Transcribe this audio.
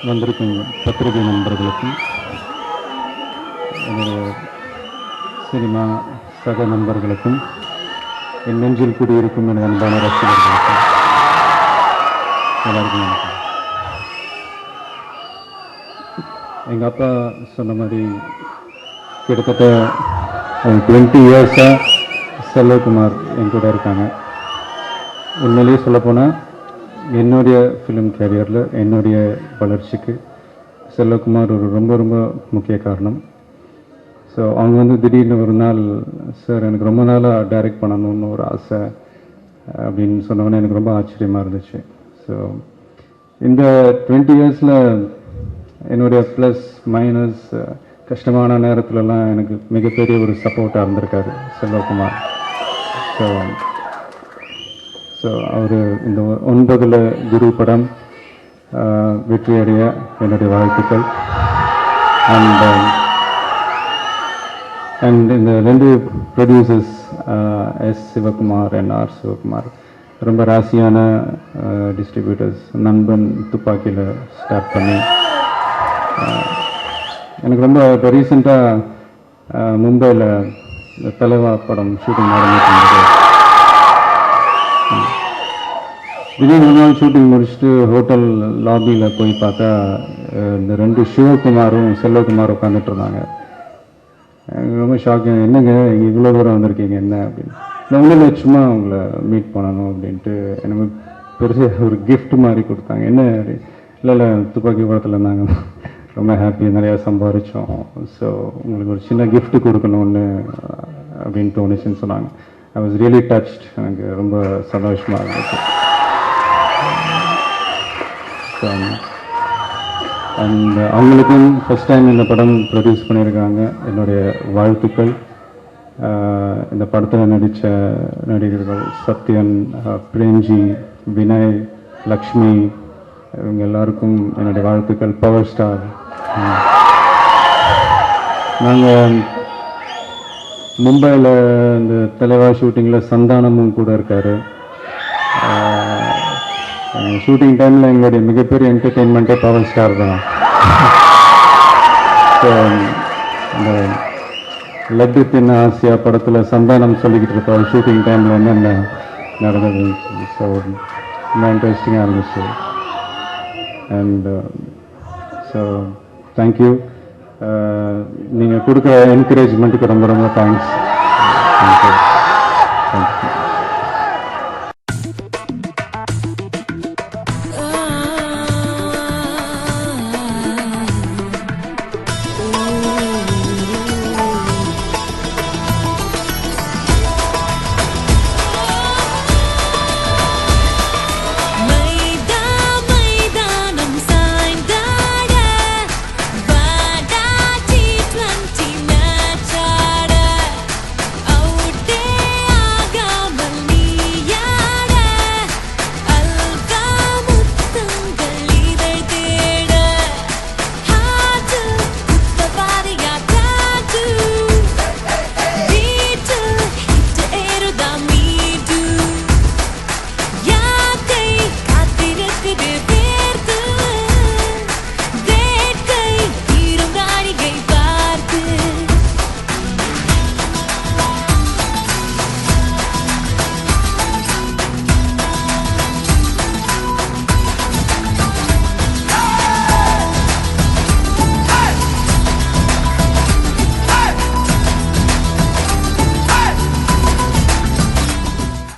வந்திருக்கும் பத்திரிகை நண்பர்களுக்கும், என்னுடைய சினிமா சக நண்பர்களுக்கும், என் நெஞ்சில் குடியிருக்கும் எனது அன்பான ரசிகர்களுக்கும் எல்லாருக்கும் வணக்கம். எங்கள் அப்பா சொன்ன மாதிரி கிட்டத்தட்ட 20 இயர்ஸாக செல்வகுமார் என் கூட இருக்காங்க. உண்மையிலேயே சொல்லப்போனால் என்னுடைய ஃபிலிம் கேரியரில் என்னுடைய வளர்ச்சிக்கு செல்வகுமார் ஒரு ரொம்ப ரொம்ப முக்கிய காரணம். ஸோ அவங்க வந்து திடீர்னு ஒரு நாள், சார் எனக்கு ரொம்ப நாளாக டைரக்ட் பண்ணணும்னு ஒரு ஆசை அப்படின்னு சொன்னோன்னே எனக்கு ரொம்ப ஆச்சரியமாக இருந்துச்சு. ஸோ இந்த 20 இயர்ஸில் என்னுடைய ப்ளஸ் மைனஸ் கஷ்டமான நேரத்துலலாம் எனக்கு மிகப்பெரிய ஒரு சப்போர்ட்டாக இருந்திருக்காரு செல்வகுமார். ஸோ அவர் இந்த 9 குரு படம் வெற்றியடைய என்னுடைய வாழ்த்துக்கள். அண்ட் இந்த 2 producers S Sivakumar and R Sivakumar ரொம்ப ராசியான டிஸ்ட்ரிபியூட்டர்ஸ். நண்பன் துப்பாக்கியில் ஸ்டார்ட் பண்ணி எனக்கு ரொம்ப இப்போ ரீசெண்டாக மும்பையில் தலைவா படம் ஷூட்டிங் நடந்துட்டு இருந்தது. திடீர்னு ஒரு நாள் ஷூட்டிங் முடிச்சுட்டு ஹோட்டல் லாபியில் போய் பார்த்தா இந்த 2 சிவகுமாரும் செல்வகுமாரும் உட்காந்துட்டு இருந்தாங்க. எனக்கு ரொம்ப ஷாக்கிங், என்னங்க இங்கே இவ்வளோ தூரம் வந்திருக்கீங்க என்ன அப்படின்னு. நான் ஒன்றும் சும்மா அவங்கள மீட் பண்ணணும் அப்படின்ட்டு எனக்கு பெருசு ஒரு கிஃப்ட் மாதிரி கொடுத்தாங்க. என்ன இல்லை துப்பாக்கி படத்தில் இருந்தாங்க, ரொம்ப ஹாப்பி, நிறையா சம்பாதிச்சோம், ஸோ உங்களுக்கு ஒரு சின்ன கிஃப்ட் கொடுக்கணும்னு அப்படின்னு தோணுச்சுன்னு சொன்னாங்க. I was really touched. எனக்கு ரொம்ப சந்தோஷமாக இருந்துச்சு. அண்ட் அவங்களுக்கும் ஃபஸ்ட் டைம் இந்த படம் ப்ரொடியூஸ் பண்ணியிருக்காங்க, என்னுடைய வாழ்த்துக்கள். இந்த படத்தில் நடித்த நடிகர்கள் சத்யன், பிரேம்ஜி, வினய், லக்ஷ்மி, இவங்க எல்லாருக்கும் என்னுடைய வாழ்த்துக்கள். பவர் ஸ்டார், நாங்கள் மும்பையில் இந்த தலைவா ஷூட்டிங்கில் சந்தானமும் கூட இருக்கார். ஷூட்டிங் டைமில் எங்களுடைய மிகப்பெரிய என்டர்டெயின்மெண்ட்டே பவர் ஸ்டார் தான். ஸோ இந்த லட்டு தின்ன ஆசியா படத்தில் சந்தானம் சொல்லிக்கிட்டு இருப்பார் ஷூட்டிங் டைமில் என்னென்ன நடந்தது. ஸோ ரொம்ப இன்ட்ரெஸ்டிங்காக இருந்துச்சு. And so thank you. நீங்கள் கொடுக்குற என்கரேஜ்மெண்ட்டுக்கு ரொம்ப ரொம்ப தேங்க்ஸ். தேங்க்யூ.